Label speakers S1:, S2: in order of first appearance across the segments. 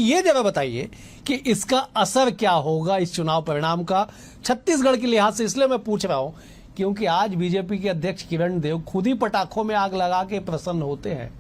S1: ये जरा बताइए कि इसका असर क्या होगा इस चुनाव परिणाम का छत्तीसगढ़ के लिहाज से। इसलिए मैं पूछ रहा हूं क्योंकि आज बीजेपी के अध्यक्ष किरण देव खुद ही पटाखों में आग लगा के प्रसन्न होते हैं।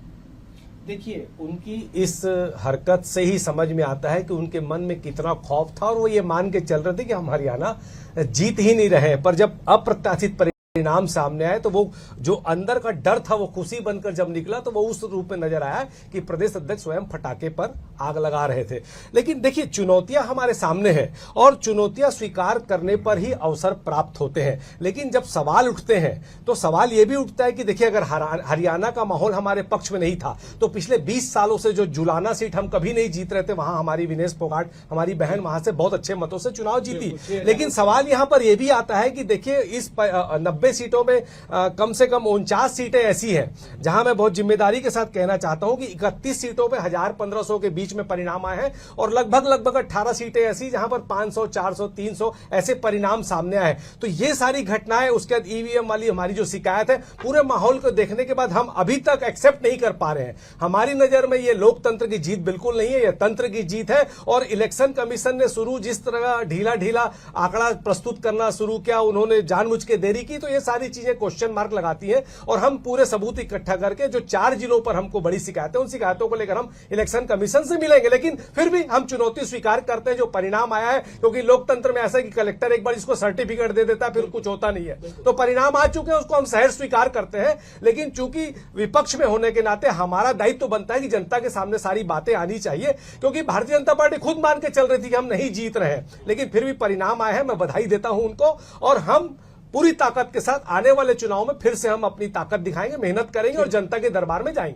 S2: देखिए, उनकी इस हरकत से ही समझ में आता है कि उनके मन में कितना खौफ था और वो ये मान के चल रहे थे कि हम हरियाणा जीत ही नहीं रहे। पर जब अप्रत्याशित परिणाम सामने आए तो वो जो अंदर का डर था वो खुशी बनकर जब निकला तो वो उस रूप में नजर आया कि प्रदेश अध्यक्ष स्वयं पटाखे पर आग लगा रहे थे। लेकिन देखिए, चुनौतियां हमारे सामने हैं और चुनौतियां स्वीकार करने पर ही अवसर प्राप्त होते हैं। लेकिन जब सवाल उठते हैं तो सवाल यह भी उठता है कि देखिए, अगर हरियाणा का माहौल हमारे पक्ष में नहीं था तो पिछले 20 सालों से जो जुलाना सीट हम कभी नहीं जीत रहे थे, वहां हमारी विनेश फोगाट, हमारी बहन, वहां से बहुत अच्छे मतों से चुनाव जीती। लेकिन सवाल यहां पर यह भी आता है कि देखिए, इस 90 सीटों में कम से कम 49 सीटें ऐसी हैं जहां मैं बहुत जिम्मेदारी के साथ कहना चाहता हूं कि 31 सीटों पे 1000-1500 के बीच में परिणाम आए हैं और लगभग 18 सीटें ऐसी जहां पर 500, 400, 300 ऐसे परिणाम सामने आए। तो ये सारी घटनाएं, उसके बाद ईवीएम वाली हमारी जो शिकायत है, पूरे माहौल को देखने के बाद हम अभी तक एक्सेप्ट नहीं कर पा रहे हैं। हमारी नजर में ये लोकतंत्र की जीत बिल्कुल नहीं है, यह तंत्र की जीत है। और इलेक्शन कमीशन ने शुरू जिस तरह ढीला आंकड़ा प्रस्तुत करना शुरू किया, उन्होंने जानबूझ के देरी की, तो ये सारी चीजें क्वेश्चन मार्क लगाती हैं। और हम पूरे सबूत इकट्ठा करके जो 4 जिलों पर हमको बड़ी शिकायतें, उन शिकायतों को लेकर हम इलेक्शन कमीशन से मिलेंगे। लेकिन फिर भी हम चुनौती स्वीकार करते हैं जो परिणाम आया है, क्योंकि लोकतंत्र में ऐसा है कि कलेक्टर एक बार इसको सर्टिफिकेट दे देता है, फिर कुछ होता नहीं है। तो परिणाम आ चुके हैं, उसको हम सहज स्वीकार करते हैं। लेकिन चूंकि विपक्ष में होने के नाते हमारा दायित्व तो बनता है कि जनता के सामने सारी बातें आनी चाहिए, क्योंकि भारतीय जनता पार्टी खुद मान के चल रही थी कि हम नहीं जीत रहे हैं। लेकिन फिर भी परिणाम आए हैं, मैं बधाई देता हूं उनको। और हम पूरी ताकत के साथ आने वाले चुनाव में फिर से हम अपनी ताकत दिखाएंगे, मेहनत करेंगे और जनता के दरबार में जाएंगे।